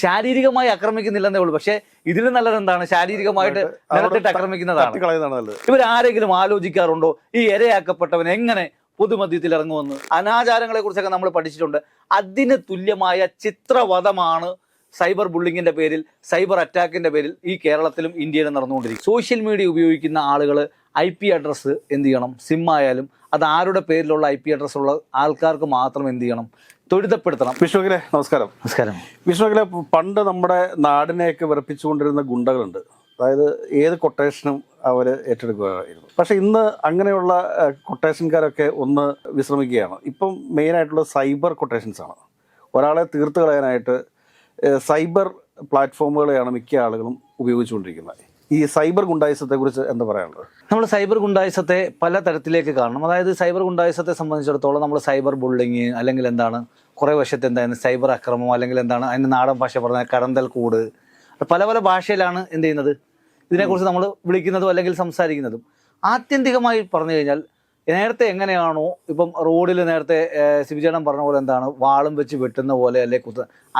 ശാരീരികമായി ആക്രമിക്കുന്നില്ലെന്നേ ഉള്ളൂ. പക്ഷെ ഇതിലും നല്ലത് എന്താണ്? ശാരീരികമായിട്ട് നിലത്തിട്ട് ആക്രമിക്കുന്നതാണ്. ഇവരാരെങ്കിലും ആലോചിക്കാറുണ്ടോ ഈ ഇരയാക്കപ്പെട്ടവൻ എങ്ങനെ പൊതുമധ്യത്തിൽ ഇറങ്ങുമെന്ന്? അനാചാരങ്ങളെ കുറിച്ചൊക്കെ നമ്മൾ പഠിച്ചിട്ടുണ്ട്. അതിന് തുല്യമായ ചിത്രവധമാണ് സൈബർ ബുള്ളിങ്ങിന്റെ പേരിൽ, സൈബർ അറ്റാക്കിന്റെ പേരിൽ ഈ കേരളത്തിലും ഇന്ത്യയിലും നടന്നുകൊണ്ടിരിക്കും. സോഷ്യൽ മീഡിയ ഉപയോഗിക്കുന്ന ആളുകൾ IP അഡ്രസ്സ് എന്ത് ചെയ്യണം? സിം ആയാലും അത് ആരുടെ പേരിലുള്ള IP അഡ്രസ്സ് ഉള്ള ആൾക്കാർക്ക് മാത്രം എന്ത് ചെയ്യണം? ത്വരിതപ്പെടുത്തണം. വിഷ്ണുഖിലെ നമസ്കാരം. നമസ്കാരം. വിഷ്ണുഖിലെ, പണ്ട് നമ്മുടെ നാടിനെയൊക്കെ വിറപ്പിച്ചുകൊണ്ടിരുന്ന ഗുണ്ടകളുണ്ട്. അതായത് ഏത് കൊട്ടേഷനും അവർ ഏറ്റെടുക്കുകയായിരുന്നു. പക്ഷെ ഇന്ന് അങ്ങനെയുള്ള കൊട്ടേഷൻകാരൊക്കെ ഒന്ന് വിശ്രമിക്കുകയാണ്. ഇപ്പം മെയിനായിട്ടുള്ള സൈബർ കൊട്ടേഷൻസ് ആണ്. ഒരാളെ തീർത്ത് കളയാനായിട്ട് സൈബർ പ്ലാറ്റ്ഫോമുകളെയാണ് മിക്ക ആളുകളും ഉപയോഗിച്ചുകൊണ്ടിരിക്കുന്നത്. ഈ സൈബർ ഗുണ്ടായിസത്തെക്കുറിച്ച് എന്താ പറയാനുള്ളത്? നമ്മൾ സൈബർ ഗുണ്ടായിസത്തെ പല തരത്തിലേക്ക് കാണണം. അതായത് സൈബർ ഗുണ്ടായിസത്തെ സംബന്ധിച്ചിടത്തോളം നമ്മൾ സൈബർ ബുള്ളിങ്, അല്ലെങ്കിൽ എന്താണ് കുറേ വശത്ത് എന്തായിരുന്നു സൈബർ അക്രമം, അല്ലെങ്കിൽ എന്താണ് അതിന് നാടൻ ഭാഷ പറഞ്ഞാൽ കടന്തൽ കൂട്, പല പല ഭാഷയിലാണ് എന്ത് ചെയ്യുന്നത് ഇതിനെക്കുറിച്ച് നമ്മൾ വിളിക്കുന്നതും അല്ലെങ്കിൽ സംസാരിക്കുന്നതും. ആത്യന്തികമായി പറഞ്ഞു കഴിഞ്ഞാൽ നേരത്തെ എങ്ങനെയാണോ ഇപ്പം റോഡിൽ നേരത്തെ സിബിചേട്ടൻ പറഞ്ഞ പോലെ എന്താണ് വാളും വെച്ച് വെട്ടുന്ന പോലെ അല്ലെ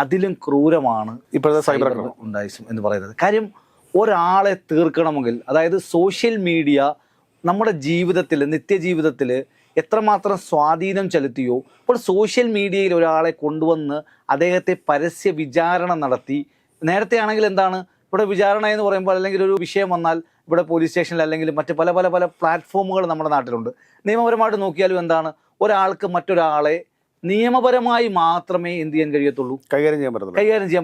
അതിലും ക്രൂരമാണ് ഇപ്പോഴത്തെ സൈബർ ഗുണ്ടായിസം എന്ന് പറയുന്നത്. കാര്യം ഒരാളെ തീർക്കണമെങ്കിൽ, അതായത് സോഷ്യൽ മീഡിയ നമ്മുടെ ജീവിതത്തിൽ, നിത്യജീവിതത്തിൽ എത്രമാത്രം സ്വാധീനം ചെലുത്തിയോ, അപ്പോൾ സോഷ്യൽ മീഡിയയിൽ ഒരാളെ കൊണ്ടുവന്ന് അദ്ദേഹത്തെ പരസ്യ വിചാരണ നടത്തി. നേരത്തെ ആണെങ്കിൽ എന്താണ് ഇവിടെ വിചാരണ എന്ന് പറയുമ്പോൾ, അല്ലെങ്കിൽ ഒരു വിഷയം വന്നാൽ ഇവിടെ പോലീസ് സ്റ്റേഷനിൽ അല്ലെങ്കിൽ മറ്റ് പല പല പല പ്ലാറ്റ്ഫോമുകൾ നമ്മുടെ നാട്ടിലുണ്ട്. നിയമപരമായിട്ട് നോക്കിയാലും എന്താണ് ഒരാൾക്ക് മറ്റൊരാളെ നിയമപരമായി മാത്രമേ എന്ത് ചെയ്യാൻ കഴിയത്തുള്ളൂ, കൈകാര്യം ചെയ്യാൻ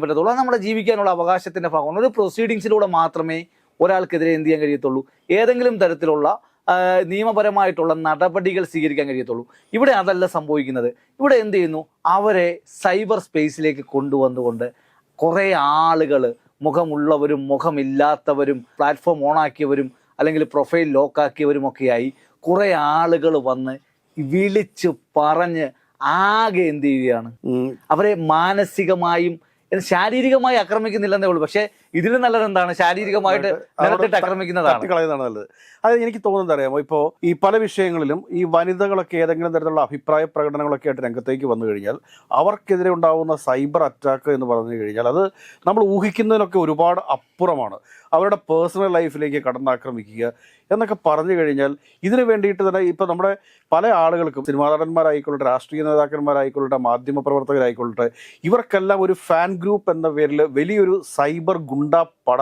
പറ്റത്തുള്ളൂ. അത് നമ്മുടെ ജീവിക്കാനുള്ള അവകാശത്തിന്റെ ഭാഗമാണ്. ഒരു പ്രൊസീഡിങ്സിലൂടെ മാത്രമേ ഒരാൾക്കെതിരെ എന്ത് ചെയ്യാൻ കഴിയത്തുള്ളൂ, ഏതെങ്കിലും തരത്തിലുള്ള നിയമപരമായിട്ടുള്ള നടപടികൾ സ്വീകരിക്കാൻ കഴിയത്തുള്ളൂ. ഇവിടെ അതല്ല സംഭവിക്കുന്നത്. ഇവിടെ എന്ത് ചെയ്യുന്നു, അവരെ സൈബർ സ്പേസിലേക്ക് കൊണ്ടുവന്നുകൊണ്ട് കുറേ ആളുകൾ, മുഖമുള്ളവരും മുഖമില്ലാത്തവരും പ്ലാറ്റ്ഫോം ഓണാക്കിയവരും അല്ലെങ്കിൽ പ്രൊഫൈൽ ലോക്കാക്കിയവരും ഒക്കെയായി കുറേ ആളുകൾ വന്ന് വിളിച്ച് പറഞ്ഞ് ആകെ എന്ത് ചെയ്യുകയാണ്, അവരെ മാനസികമായും ശാരീരികമായി ആക്രമിക്കുന്നില്ലെന്നേ ഉള്ളൂ. പക്ഷെ ഇതിലും നല്ലത് എന്താണ്? ശാരീരികമായിട്ട് നിലത്തിട്ട് ആക്രമിക്കുന്നതാണ് നല്ലത്. അത് എനിക്ക് തോന്നുന്നത് അറിയാമോ, ഇപ്പോൾ ഈ പല വിഷയങ്ങളിലും ഈ വനിതകളൊക്കെ ഏതെങ്കിലും തരത്തിലുള്ള അഭിപ്രായ പ്രകടനങ്ങളൊക്കെ ആയിട്ട് രംഗത്തേക്ക് വന്നു കഴിഞ്ഞാൽ അവർക്കെതിരെ ഉണ്ടാകുന്ന സൈബർ അറ്റാക്ക് എന്ന് പറഞ്ഞു കഴിഞ്ഞാൽ അത് നമ്മൾ ഊഹിക്കുന്നതിനൊക്കെ ഒരുപാട് അപ്പുറമാണ്. അവരുടെ പേഴ്സണൽ ലൈഫിലേക്ക് കടന്നാക്രമിക്കുക എന്നൊക്കെ പറഞ്ഞു കഴിഞ്ഞാൽ ഇതിന് വേണ്ടിയിട്ട് തന്നെ ഇപ്പോൾ നമ്മുടെ പല ആളുകൾക്കും, സിനിമാ നടന്മാരായിക്കൊള്ളട്ടെ, രാഷ്ട്രീയ നേതാക്കന്മാരായിക്കൊള്ളട്ടെ, മാധ്യമ പ്രവർത്തകരായിക്കൊള്ളട്ടെ, ഇവർക്കെല്ലാം ഒരു ഫാൻ ഗ്രൂപ്പ് എന്ന പേരിൽ വലിയൊരു സൈബർ ഗുണ്ട പട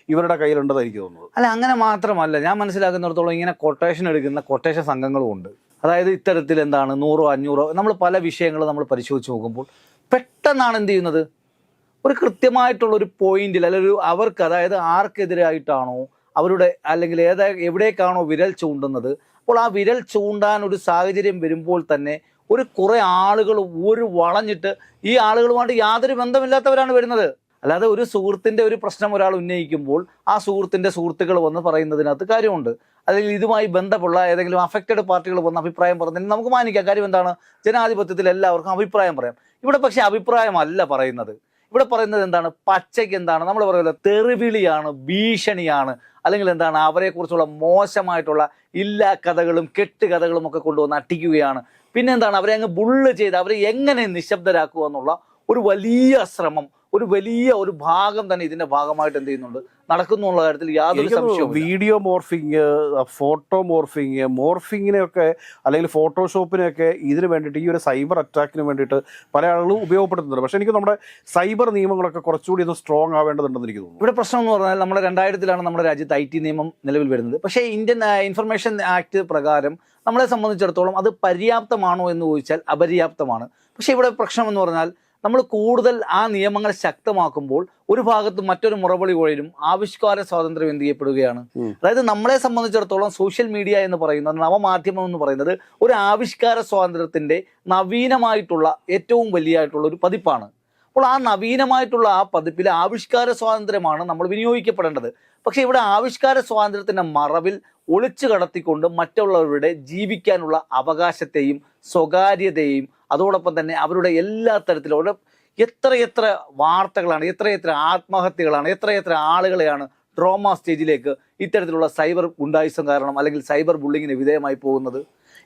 ഇവരുടെ കയ്യിലുണ്ടെന്ന് എനിക്ക് തോന്നുന്നത്. അല്ല, അങ്ങനെ മാത്രമല്ല, ഞാൻ മനസ്സിലാക്കുന്നിടത്തോളം ഇങ്ങനെ കൊട്ടേഷൻ എടുക്കുന്ന കൊട്ടേഷൻ സംഘങ്ങളും ഉണ്ട്. അതായത് ഇത്തരത്തിൽ എന്താണ് 100, 500 നമ്മൾ പല വിഷയങ്ങൾ നമ്മൾ പരിശോധിച്ച് നോക്കുമ്പോൾ പെട്ടെന്നാണ് എന്ത് ചെയ്യുന്നത്, ഒരു കൃത്യമായിട്ടുള്ളൊരു പോയിന്റിൽ അല്ലെങ്കിൽ അവർക്ക്, അതായത് ആർക്കെതിരായിട്ടാണോ അവരുടെ അല്ലെങ്കിൽ എവിടേക്കാണോ വിരൽ ചൂണ്ടുന്നത്, അപ്പോൾ ആ വിരൽ ചൂണ്ടാൻ ഒരു സാഹചര്യം വരുമ്പോൾ തന്നെ കുറേ ആളുകൾ വളഞ്ഞിട്ട് ഈ ആളുകളുമായിട്ട് യാതൊരു ബന്ധമില്ലാത്തവരാണ് വരുന്നത്. അല്ലാതെ ഒരു സുഹൃത്തിൻ്റെ ഒരു പ്രശ്നം ഒരാൾ ഉന്നയിക്കുമ്പോൾ ആ സുഹൃത്തിൻ്റെ സുഹൃത്തുക്കൾ വന്ന് പറയുന്നതിനകത്ത് കാര്യമുണ്ട്. അല്ലെങ്കിൽ ഇതുമായി ബന്ധമുള്ള ഏതെങ്കിലും അഫക്റ്റഡ് പാർട്ടികൾ വന്ന് അഭിപ്രായം പറഞ്ഞതിന് നമുക്ക് മാനിക്കാം. കാര്യം എന്താണ്, ജനാധിപത്യത്തിൽ എല്ലാവർക്കും അഭിപ്രായം പറയാം. ഇവിടെ പക്ഷേ അഭിപ്രായമല്ല പറയുന്നത്. ഇവിടെ പറയുന്നത് എന്താണ്, പച്ചയ്ക്ക് എന്താണ് നമ്മൾ പറയുന്നത്, തെറിവിളിയാണ്, ഭീഷണിയാണ്, അല്ലെങ്കിൽ എന്താണ് അവരെക്കുറിച്ചുള്ള മോശമായിട്ടുള്ള ഇല്ലാ കഥകളും കെട്ടുകഥകളും ഒക്കെ കൊണ്ടുവന്ന് അട്ടിക്കുകയാണ്. പിന്നെ എന്താണ് അവരെ അങ്ങ് ബുള്ള് ചെയ്ത് അവരെ എങ്ങനെ നിശബ്ദരാക്കുക എന്നുള്ള ഒരു വലിയ ശ്രമം, ഒരു ഭാഗം തന്നെ ഇതിന്റെ ഭാഗമായിട്ട് എന്ത് ചെയ്യുന്നുണ്ട്, നടക്കുന്നു എന്നുള്ള കാര്യത്തിൽ യാതൊരു സംശയവും. വീഡിയോ മോർഫിങ്, ഫോട്ടോ മോർഫിങ്ങിനെയൊക്കെ അല്ലെങ്കിൽ ഫോട്ടോഷോപ്പിനെയൊക്കെ ഇതിന് വേണ്ടിയിട്ട്, ഈ ഒരു സൈബർ അറ്റാക്കിന് വേണ്ടിയിട്ട് പല ആളുകളും ഉപയോഗപ്പെടുത്തുന്നുണ്ട്. പക്ഷെ എനിക്ക് നമ്മുടെ സൈബർ നിയമങ്ങളൊക്കെ കുറച്ചുകൂടി ഒന്ന് സ്ട്രോങ് ആവേണ്ടതുണ്ടെന്ന് എനിക്ക് തോന്നുന്നു. ഇവിടെ പ്രശ്നം എന്ന് പറഞ്ഞാൽ നമ്മുടെ 2000 നമ്മുടെ രാജ്യത്ത് IT നിയമം നിലവിൽ വരുന്നത്. പക്ഷേ ഇന്ത്യൻ ഇൻഫർമേഷൻ ആക്ട് പ്രകാരം നമ്മളെ സംബന്ധിച്ചിടത്തോളം അത് പര്യാപ്തമാണോ എന്ന് ചോദിച്ചാൽ അപര്യാപ്തമാണ്. പക്ഷേ ഇവിടെ പ്രശ്നം എന്ന് പറഞ്ഞാൽ നമ്മൾ കൂടുതൽ ആ നിയമങ്ങൾ ശക്തമാക്കുമ്പോൾ ഒരു ഭാഗത്ത് മറ്റൊരു മുറവിളി കോഴിലും ആവിഷ്കാര സ്വാതന്ത്ര്യം എന്ത് ചെയ്യപ്പെടുകയാണ്. അതായത് നമ്മളെ സംബന്ധിച്ചിടത്തോളം സോഷ്യൽ മീഡിയ എന്ന് പറയുന്നത്, നവമാധ്യമം എന്ന് പറയുന്നത് ഒരു ആവിഷ്കാര സ്വാതന്ത്ര്യത്തിന്റെ നവീനമായിട്ടുള്ള ഏറ്റവും വലിയായിട്ടുള്ള ഒരു പതിപ്പാണ്. അപ്പോൾ ആ നവീനമായിട്ടുള്ള ആ പതിപ്പിൽ ആവിഷ്കാര സ്വാതന്ത്ര്യമാണ് നമ്മൾ വിനിയോഗിക്കപ്പെടേണ്ടത്. പക്ഷേ ഇവിടെ ആവിഷ്കാര സ്വാതന്ത്ര്യത്തിന്റെ മറവിൽ ഒളിച്ചു കടത്തിക്കൊണ്ട് മറ്റുള്ളവരുടെ ജീവിക്കാനുള്ള അവകാശത്തെയും സ്വകാര്യതയെയും അതോടൊപ്പം തന്നെ അവരുടെ എല്ലാ തരത്തിലുള്ള എത്രയെത്ര വാർത്തകളാണ്, എത്രയെത്ര ആത്മഹത്യകളാണ്, എത്രയെത്ര ആളുകളെയാണ് ട്രോമ സ്റ്റേജിലേക്ക് ഇത്തരത്തിലുള്ള സൈബർ ഗുണ്ടായിസം കാരണം അല്ലെങ്കിൽ സൈബർ ബുള്ളിങ്ങിന് വിധേയമായി പോകുന്നത്.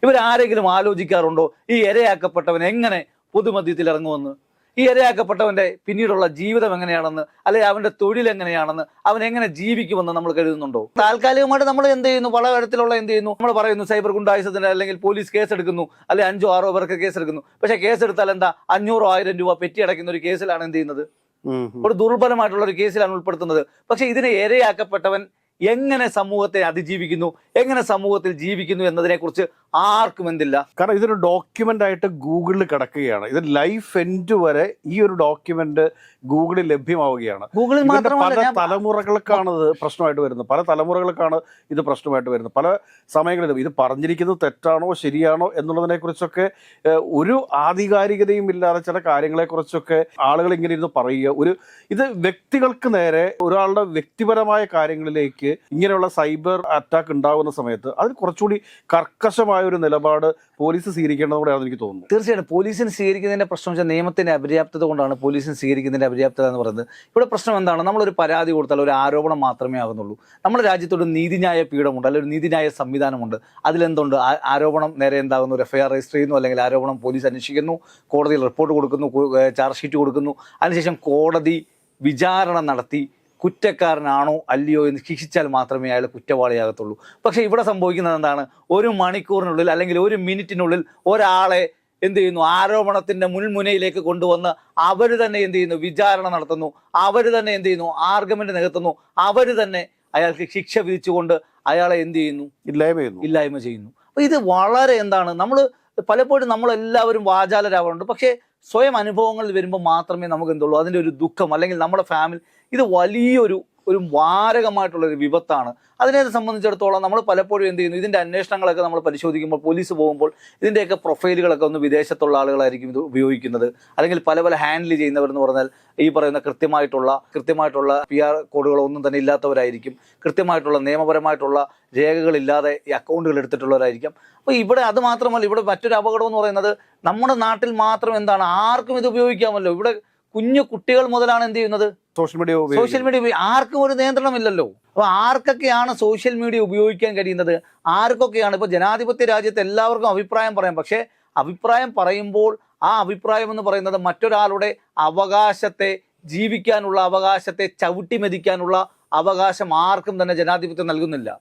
ഇവരാരെങ്കിലും ആലോചിക്കാറുണ്ടോ ഈ ഇരയാക്കപ്പെട്ടവൻ എങ്ങനെ പൊതുമധ്യത്തിൽ ഇറങ്ങുമെന്ന്? ഈ ഇരയാക്കപ്പെട്ടവന്റെ പിന്നീടുള്ള ജീവിതം എങ്ങനെയാണെന്ന്, അല്ലെങ്കിൽ അവന്റെ തൊഴിൽ എങ്ങനെയാണെന്ന്, അവൻ എങ്ങനെ ജീവിക്കുമെന്ന് നമ്മൾ കരുതുന്നുണ്ടോ? താൽക്കാലികമായിട്ട് നമ്മൾ എന്ത് ചെയ്യുന്നു, പല തരത്തിലുള്ള എന്ത് ചെയ്യുന്നു, നമ്മൾ പറയുന്നു സൈബർ ഗുണ്ടായുസത്തിന് അല്ലെങ്കിൽ പോലീസ് കേസെടുക്കുന്നു, അല്ലെങ്കിൽ 5-6 പേർക്ക് കേസെടുക്കുന്നു. പക്ഷേ കേസെടുത്താൽ എന്താ, 500,000 രൂപ പെറ്റി അടയ്ക്കുന്ന ഒരു കേസിലാണ് എന്ത് ചെയ്യുന്നത്, ഒരു ദുർബലമായിട്ടുള്ള ഒരു കേസിലാണ് ഉൾപ്പെടുത്തുന്നത്. പക്ഷെ ഇതിനെ ഇരയാക്കപ്പെട്ടവൻ എങ്ങനെ സമൂഹത്തെ അതിജീവിക്കുന്നു, എങ്ങനെ സമൂഹത്തിൽ ജീവിക്കുന്നു എന്നതിനെ കുറിച്ച് ആർക്കും എന്തില്ല. കാരണം ഇതൊരു ഡോക്യുമെന്റ് ആയിട്ട് ഗൂഗിളിൽ കിടക്കുകയാണ്. ഇത് ലൈഫ് എൻഡ് വരെ ഈ ഒരു ഡോക്യുമെന്റ് ഗൂഗിളിൽ ലഭ്യമാവുകയാണ്. ഗൂഗിളിൽ മാത്രമല്ല, പല തലമുറകൾക്കാണ് ഇത് പ്രശ്നമായിട്ട് വരുന്നത്. പല തലമുറകൾക്കാണ് ഇത് പ്രശ്നമായിട്ട് വരുന്നത്. പല സമയങ്ങളിലും ഇത് പറഞ്ഞിരിക്കുന്നത് തെറ്റാണോ ശരിയാണോ എന്നുള്ളതിനെ കുറിച്ചൊക്കെ ഒരു ആധികാരികതയും ഇല്ലാതെ ചില കാര്യങ്ങളെ കുറിച്ചൊക്കെ ആളുകൾ ഇങ്ങനെ ഇരുന്ന് പറയുക. ഇത് വ്യക്തികൾക്ക് നേരെ ഒരാളുടെ വ്യക്തിപരമായ കാര്യങ്ങളിലേക്ക് ഇങ്ങനെയുള്ള സൈബർ അറ്റാക്ക് ഉണ്ടാകുന്ന സമയത്ത് അതിന് കുറച്ചുകൂടി കർക്കശമായ ഒരു നിലപാട് പോലീസ് സ്വീകരിക്കേണ്ടതുകൂടെയാണെന്ന് എനിക്ക് തോന്നുന്നു. തീർച്ചയായിട്ടും പോലീസിന് സ്വീകരിക്കുന്നതിന്റെ പ്രശ്നം വെച്ചാൽ നിയമത്തിന്റെ അപര്യാപ്തത കൊണ്ടാണ് പോലീസിന് സ്വീകരിക്കുന്നതിന്റെ അപര്യാപ്തത എന്ന് പറയുന്നത്. ഇവിടെ പ്രശ്നം എന്താണ്, നമ്മളൊരു പരാതി കൊടുത്താൽ ഒരു ആരോപണം മാത്രമേ ആകുന്നുള്ളൂ. നമ്മുടെ രാജ്യത്തൊരു നീതിന്യായ പീഠമുണ്ട്, അല്ലെങ്കിൽ ഒരു നീതിന്യായ സംവിധാനമുണ്ട്. അതിലെന്തുണ്ട്, ആരോപണം നേരെ എന്താകുന്നു, ഒരു FIR രജിസ്റ്റർ ചെയ്യുന്നു, അല്ലെങ്കിൽ ആരോപണം പോലീസ് അന്വേഷിക്കുന്നു, കോടതിയിൽ റിപ്പോർട്ട് കൊടുക്കുന്നു, ചാർജ് ഷീറ്റ് കൊടുക്കുന്നു. അതിനുശേഷം കോടതി വിചാരണ നടത്തി കുറ്റക്കാരനാണോ അല്ലയോ എന്ന് ശിക്ഷിച്ചാൽ മാത്രമേ അയാൾ കുറ്റവാളിയാകത്തുള്ളൂ. പക്ഷേ ഇവിടെ സംഭവിക്കുന്നത് എന്താണ്, ഒരു മണിക്കൂറിനുള്ളിൽ അല്ലെങ്കിൽ ഒരു മിനിറ്റിനുള്ളിൽ ഒരാളെ എന്ത് ചെയ്യുന്നു, ആരോപണത്തിന്റെ മുൾമുനയിലേക്ക് കൊണ്ടുവന്ന് അവർ തന്നെ എന്ത് ചെയ്യുന്നു, വിചാരണ നടത്തുന്നു, അവർ തന്നെ എന്ത് ചെയ്യുന്നു, ആർഗ്യുമെന്റ് നികത്തുന്നു, അവർ തന്നെ അയാൾക്ക് ശിക്ഷ വിധിച്ചുകൊണ്ട് അയാളെ എന്ത് ചെയ്യുന്നു, ഇല്ലായ്മ ചെയ്യുന്നു. അപ്പൊ ഇത് വളരെ എന്താണ്, പലപ്പോഴും നമ്മളെല്ലാവരും വാചാലരാവാറുണ്ട്. പക്ഷേ സ്വയം അനുഭവങ്ങളിൽ വരുമ്പോൾ മാത്രമേ നമുക്ക് എന്തുള്ളൂ, അതിൻ്റെ ഒരു ദുഃഖം, അല്ലെങ്കിൽ നമ്മുടെ ഫാമിലി, ഇത് വലിയൊരു മാരകമായിട്ടുള്ളൊരു വിപത്താണ്. അതിനെ സംബന്ധിച്ചിടത്തോളം നമ്മൾ പലപ്പോഴും എന്ത് ചെയ്യുന്നു, ഇതിൻ്റെ അന്വേഷണങ്ങളൊക്കെ നമ്മൾ പരിശോധിക്കുമ്പോൾ, പോലീസ് പോകുമ്പോൾ ഇതിൻ്റെയൊക്കെ പ്രൊഫൈലുകളൊക്കെ ഒന്ന് വിദേശത്തുള്ള ആളുകളായിരിക്കും ഇത് ഉപയോഗിക്കുന്നത്, അല്ലെങ്കിൽ പല ഹാൻഡിൽ ചെയ്യുന്നവരെന്ന് പറഞ്ഞാൽ ഈ പറയുന്ന കൃത്യമായിട്ടുള്ള PR കോഡുകളൊന്നും തന്നെ ഇല്ലാത്തവരായിരിക്കും, കൃത്യമായിട്ടുള്ള നിയമപരമായിട്ടുള്ള രേഖകളില്ലാതെ ഈ അക്കൗണ്ടുകൾ എടുത്തിട്ടുള്ളവരായിരിക്കും. അപ്പോൾ ഇവിടെ അത് മാത്രമല്ല, ഇവിടെ മറ്റൊരു അപകടം എന്ന് പറയുന്നത്, നമ്മുടെ നാട്ടിൽ മാത്രം എന്താണ്, ആർക്കും ഇത് ഉപയോഗിക്കാമല്ലോ. ഇവിടെ കുഞ്ഞു കുട്ടികൾ മുതലാണ് എന്ത് ചെയ്യുന്നത്, സോഷ്യൽ മീഡിയ ആർക്കും ഒരു നിയന്ത്രണമില്ലല്ലോ. അപ്പൊ ആർക്കൊക്കെയാണ് സോഷ്യൽ മീഡിയ ഉപയോഗിക്കാൻ കഴിയുന്നത്, ആർക്കൊക്കെയാണ്? ഇപ്പൊ ജനാധിപത്യ രാജ്യത്ത് എല്ലാവർക്കും അഭിപ്രായം പറയാം. പക്ഷെ അഭിപ്രായം പറയുമ്പോൾ ആ അഭിപ്രായം എന്ന് പറയുന്നത് മറ്റൊരാളുടെ അവകാശത്തെ, ജീവിക്കാനുള്ള അവകാശത്തെ ചവിട്ടി മെതിക്കാനുള്ള അവകാശം ആർക്കും തന്നെ ജനാധിപത്യം നൽകുന്നില്ല.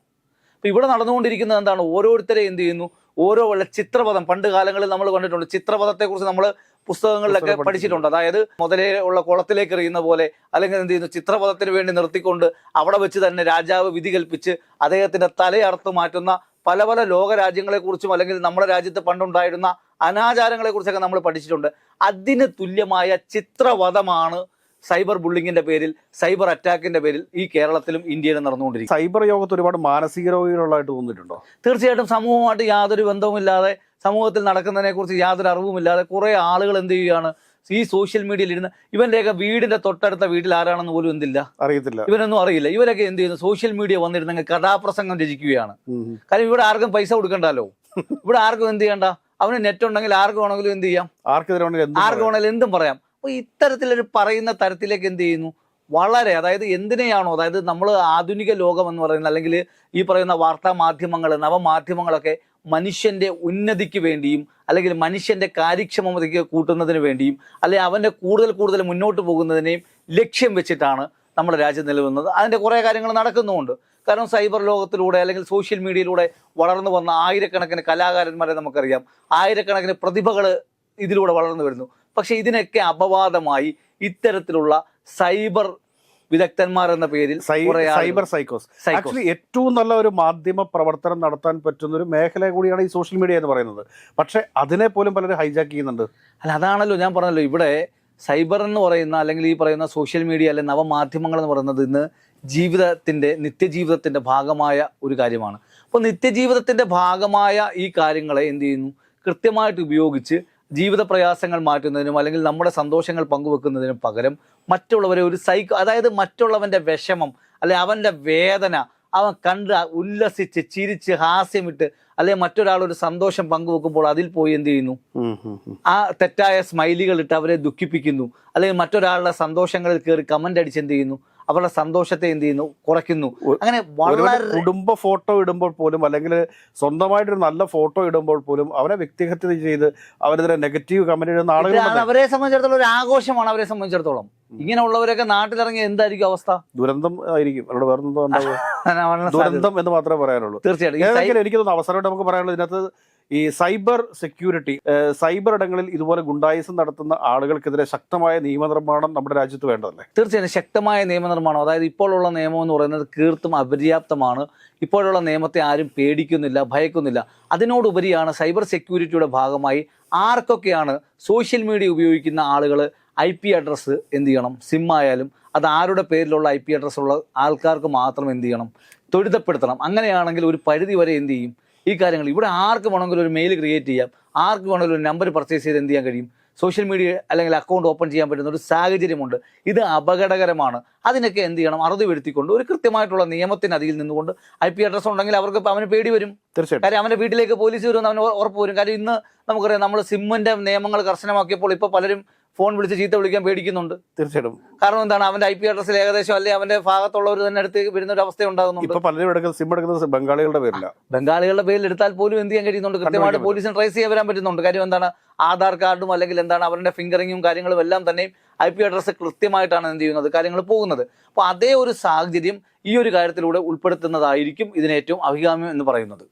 അപ്പൊ ഇവിടെ നടന്നുകൊണ്ടിരിക്കുന്നത് എന്താണ്, ഓരോരുത്തരെ എന്ത് ചെയ്യുന്നു, ഓരോ ചിത്രപഥം, പണ്ട് കാലങ്ങളിൽ നമ്മൾ കണ്ടിട്ടുണ്ട്, ചിത്രപഥത്തെക്കുറിച്ച് നമ്മൾ പുസ്തകങ്ങളിലൊക്കെ പഠിച്ചിട്ടുണ്ട്. അതായത് മുതലേ ഉള്ള കുളത്തിലേക്ക് എറിയുന്ന പോലെ, അല്ലെങ്കിൽ എന്ത് ചെയ്യുന്നു, ചിത്രപഥത്തിന് വേണ്ടി നിർത്തിക്കൊണ്ട് അവിടെ വെച്ച് തന്നെ രാജാവ് വിധി കൽപ്പിച്ച് അദ്ദേഹത്തിന്റെ തലയറുത്ത് മാറ്റുന്ന പല ലോകരാജ്യങ്ങളെക്കുറിച്ചും, അല്ലെങ്കിൽ നമ്മുടെ രാജ്യത്ത് പണ്ടുണ്ടായിരുന്ന അനാചാരങ്ങളെക്കുറിച്ചൊക്കെ നമ്മൾ പഠിച്ചിട്ടുണ്ട്. അതിന് തുല്യമായ ചിത്രവധമാണ് സൈബർ ബുള്ളിങ്ങിന്റെ പേരിൽ, സൈബർ അറ്റാക്കിന്റെ പേരിൽ ഈ കേരളത്തിലും ഇന്ത്യയിലും നടന്നുകൊണ്ടിരിക്കും. സൈബർ യോഗത്ത് ഒരുപാട് മാനസിക രോഗികളുള്ളതായിട്ട് തോന്നിയിട്ടുണ്ടോ? തീർച്ചയായിട്ടും സമൂഹമായിട്ട് യാതൊരു ബന്ധവുമില്ലാതെ, സമൂഹത്തിൽ നടക്കുന്നതിനെ കുറിച്ച് യാതൊരു അറിവുമില്ലാതെ കുറെ ആളുകൾ എന്ത് ചെയ്യുകയാണ്, ഈ സോഷ്യൽ മീഡിയയിൽ ഇരുന്ന്, ഇവന്റെയൊക്കെ വീടിന്റെ തൊട്ടടുത്ത വീട്ടിൽ ആരാണെന്ന് പോലും അറിയത്തില്ല, ഇവനൊന്നും അറിയില്ല. ഇവരൊക്കെ എന്ത് ചെയ്യുന്നു, സോഷ്യൽ മീഡിയ വന്നിരുന്നെങ്കിൽ കഥാപ്രസംഗം രചിക്കുകയാണ്. കാര്യം ഇവിടെ ആർക്കും പൈസ കൊടുക്കണ്ടല്ലോ, ഇവിടെ ആർക്കും എന്ത് ചെയ്യണ്ട, അവന് നെറ്റ് ഉണ്ടെങ്കിൽ ആർക്കും വേണമെങ്കിലും എന്ത് ചെയ്യാം, ആർക്കും വേണമെങ്കിലും എന്തും പറയാം. അപ്പൊ ഇത്തരത്തിലൊരു പറയുന്ന തരത്തിലേക്ക് എന്ത് ചെയ്യുന്നു, വളരെ, അതായത് എന്തിനെയാണോ, അതായത് നമ്മൾ ആധുനിക ലോകം എന്ന് പറയുന്നത്, അല്ലെങ്കിൽ ഈ പറയുന്ന വാർത്താ മാധ്യമങ്ങൾ, നവമാധ്യമങ്ങളൊക്കെ മനുഷ്യന്റെ ഉന്നതിക്ക് വേണ്ടിയും, അല്ലെങ്കിൽ മനുഷ്യന്റെ കാര്യക്ഷമതയ്ക്ക് കൂട്ടുന്നതിന് വേണ്ടിയും, അല്ലെങ്കിൽ അവന്റെ കൂടുതൽ മുന്നോട്ട് പോകുന്നതിനെയും ലക്ഷ്യം വെച്ചിട്ടാണ് നമ്മുടെ രാജ്യം നിലനിൽക്കുന്നത്. അതിന്റെ കുറെ കാര്യങ്ങൾ നടക്കുന്നുമുണ്ട്. കാരണം സൈബർ ലോകത്തിലൂടെ, അല്ലെങ്കിൽ സോഷ്യൽ മീഡിയയിലൂടെ വളർന്നു വന്ന ആയിരക്കണക്കിന് കലാകാരന്മാരെ നമുക്കറിയാം, ആയിരക്കണക്കിന് പ്രതിഭകൾ ഇതിലൂടെ വളർന്നു വരുന്നു. പക്ഷെ ഇതിനൊക്കെ അപവാദമായി ഇത്തരത്തിലുള്ള സൈബർ വിദഗ്ധന്മാർ എന്ന പേരിൽ സൈബർ സൈക്കോസ് ആക്ച്വലി ഏറ്റവും നല്ല ഒരു മാധ്യമ പ്രവർത്തനം നടത്താൻ പറ്റുന്ന ഒരു മേഖല കൂടിയാണ് ഈ സോഷ്യൽ മീഡിയ എന്ന് പറയുന്നത്. പക്ഷെ അതിനെ പോലും പലരും ഹൈജാക്ക് ചെയ്യുന്നുണ്ട്. അല്ല, അതാണല്ലോ ഞാൻ പറഞ്ഞല്ലോ, ഇവിടെ സൈബർ എന്ന് പറയുന്ന, അല്ലെങ്കിൽ ഈ പറയുന്ന സോഷ്യൽ മീഡിയ, അല്ലെങ്കിൽ നവമാധ്യമങ്ങൾ എന്ന് പറയുന്നത് ഇന്ന് നിത്യജീവിതത്തിന്റെ ഭാഗമായ ഒരു കാര്യമാണ്. അപ്പോൾ നിത്യജീവിതത്തിന്റെ ഭാഗമായ ഈ കാര്യങ്ങളെ എന്ത് ചെയ്യുന്നു, കൃത്യമായിട്ട് ഉപയോഗിച്ച് ജീവിത പ്രയാസങ്ങൾ മാറ്റുന്നതിനും, അല്ലെങ്കിൽ നമ്മുടെ സന്തോഷങ്ങൾ പങ്കുവെക്കുന്നതിനും പകരം മറ്റുള്ളവരെ ഒരു അതായത് മറ്റുള്ളവന്റെ വിഷമം, അല്ലെ അവന്റെ വേദന അവൻ കണ്ട് ഉല്ലസിച്ച് ചിരിച്ച് ഹാസ്യമിട്ട്, അല്ലെങ്കിൽ മറ്റൊരാളൊരു സന്തോഷം പങ്കുവെക്കുമ്പോൾ അതിൽ പോയി എന്ത് ചെയ്യുന്നു, ആ തെറ്റായ സ്മൈലികൾ ഇട്ട് അവരെ ദുഃഖിപ്പിക്കുന്നു, അല്ലെങ്കിൽ മറ്റൊരാളുടെ സന്തോഷങ്ങളിൽ കയറി കമന്റ് അടിച്ച് എന്ത് ചെയ്യുന്നു, അവരുടെ സന്തോഷത്തെ എന്ത് ചെയ്യുന്നു, കുറയ്ക്കുന്നു. അങ്ങനെ വളരെ കുടുംബ ഫോട്ടോ ഇടുമ്പോൾ പോലും അല്ലെങ്കിൽ സ്വന്തമായിട്ടൊരു നല്ല ഫോട്ടോ ഇടുമ്പോൾ പോലും അവനെ വ്യക്തിഹത്യ ചെയ്ത് അവനെതിരെ നെഗറ്റീവ് കമന്റ് ഇടുന്ന ആളുകൾ അവരെ സംബന്ധിച്ചിടത്തോളം ഒരു ആഘോഷമാണ്. അവരെ സംബന്ധിച്ചിടത്തോളം ഇങ്ങനെയുള്ളവരൊക്കെ നാട്ടിലിറങ്ങി എന്തായിരിക്കും അവസ്ഥ? ദുരന്തം ആയിരിക്കും. അവരുടെ വേറെ ദുരന്തം എന്ന് മാത്രമേ പറയാനുള്ളൂ. തീർച്ചയായിട്ടും എനിക്ക് തോന്നുന്നു അവസരമായിട്ട് നമുക്ക് പറയാനുള്ളത് ഇതിനകത്ത് ഈ സൈബർ സെക്യൂരിറ്റി, സൈബർ ഇടങ്ങളിൽ ഇതുപോലെ ഗുണ്ടായിസം നടത്തുന്ന ആളുകൾക്കെതിരെ ശക്തമായ നിയമനിർമ്മാണം നമ്മുടെ രാജ്യത്ത് വേണ്ടതല്ലേ? തീർച്ചയായും ശക്തമായ നിയമനിർമ്മാണം. അതായത് ഇപ്പോഴുള്ള നിയമം എന്ന് പറയുന്നത് തീർത്തും അപര്യാപ്തമാണ്. ഇപ്പോഴുള്ള നിയമത്തെ ആരും പേടിക്കുന്നില്ല, ഭയക്കുന്നില്ല. അതിനോടുപരിയാണ് സൈബർ സെക്യൂരിറ്റിയുടെ ഭാഗമായി ആർക്കൊക്കെയാണ് സോഷ്യൽ മീഡിയ ഉപയോഗിക്കുന്ന ആളുകൾ IP അഡ്രസ്സ് എന്ത് ചെയ്യണം, സിം ആയാലും അത് ആരുടെ പേരിലുള്ള IP അഡ്രസ്സ് ഉള്ള ആൾക്കാർക്ക് മാത്രം എന്ത് ചെയ്യണം, ത്വരിതപ്പെടുത്തണം. അങ്ങനെയാണെങ്കിൽ ഒരു പരിധി വരെ എന്ത് ചെയ്യും ഈ കാര്യങ്ങൾ. ഇവിടെ ആർക്ക് വേണമെങ്കിലും ഒരു മെയിൽ ക്രിയേറ്റ് ചെയ്യാം, ആർക്ക് വേണമെങ്കിലും ഒരു നമ്പർ പർച്ചേസ് ചെയ്ത് എന്ത് ചെയ്യാൻ കഴിയും, സോഷ്യൽ മീഡിയ അല്ലെങ്കിൽ അക്കൗണ്ട് ഓപ്പൺ ചെയ്യാൻ പറ്റുന്ന ഒരു സാഹചര്യമുണ്ട്. ഇത് അപകടകരമാണ്. അതിനൊക്കെ എന്ത് ചെയ്യണം, അറുതി വരുത്തിക്കൊണ്ട് ഒരു കൃത്യമായിട്ടുള്ള നിയമത്തിന് അതിൽ നിന്നുകൊണ്ട് IP അഡ്രസ്സ് ഉണ്ടെങ്കിൽ അവന് പേടി വരും. തീർച്ചയായിട്ടും. കാര്യം അവൻ്റെ വീട്ടിലേക്ക് പോലീസ് വരുമെന്ന് അവന് ഉറപ്പ് വരും. കാര്യം ഇന്ന് നമുക്കറിയാം, നമ്മൾ സിമ്മിന്റെ നിയമങ്ങൾ കർശനമാക്കിയപ്പോൾ ഇപ്പോൾ പലരും ഫോൺ വിളിച്ച് ചീത്ത വിളിക്കാൻ പേടിക്കുന്നുണ്ട്. തീർച്ചയായിട്ടും. കാരണം എന്താണ്, അവന്റെ IP അഡ്രസ്സിൽ ഏകദേശം അല്ലെങ്കിൽ അവന്റെ ഭാഗത്തുള്ളവർ തന്നെ അടുത്ത് വരുന്ന ഒരു അവസ്ഥ ഉണ്ടാകുന്നുണ്ട്. ഇപ്പൊ പലരും എടുക്കുന്നത് സിം എടുക്കുന്നത് ബംഗാളികളുടെ പേരില്ല. ബംഗാളികളുടെ പേരിൽ എടുത്താൽ പോലും എന്ത് ചെയ്യാൻ കഴിയുന്നുണ്ട്, കൃത്യമായിട്ട് പോലീസിന് ട്രേസ് ചെയ്യാൻ വരാൻ പറ്റുന്നുണ്ട്. കാര്യം എന്താണ്, ആധാർ കാർഡും അല്ലെങ്കിൽ എന്താണ് അവരുടെ ഫിംഗറിങ്ങും കാര്യങ്ങളും എല്ലാം തന്നെയും IP അഡ്രസ്സ് കൃത്യമായിട്ടാണ് എന്ത് ചെയ്യുന്നത്, കാര്യങ്ങൾ പോകുന്നത്. അപ്പോൾ അതേ ഒരു സാഹചര്യം ഈ ഒരു കാര്യത്തിലൂടെ ഉൾപ്പെടുത്തുന്നതായിരിക്കും ഇതിന് ഏറ്റവും അഭികാമ്യം എന്ന് പറയുന്നത്.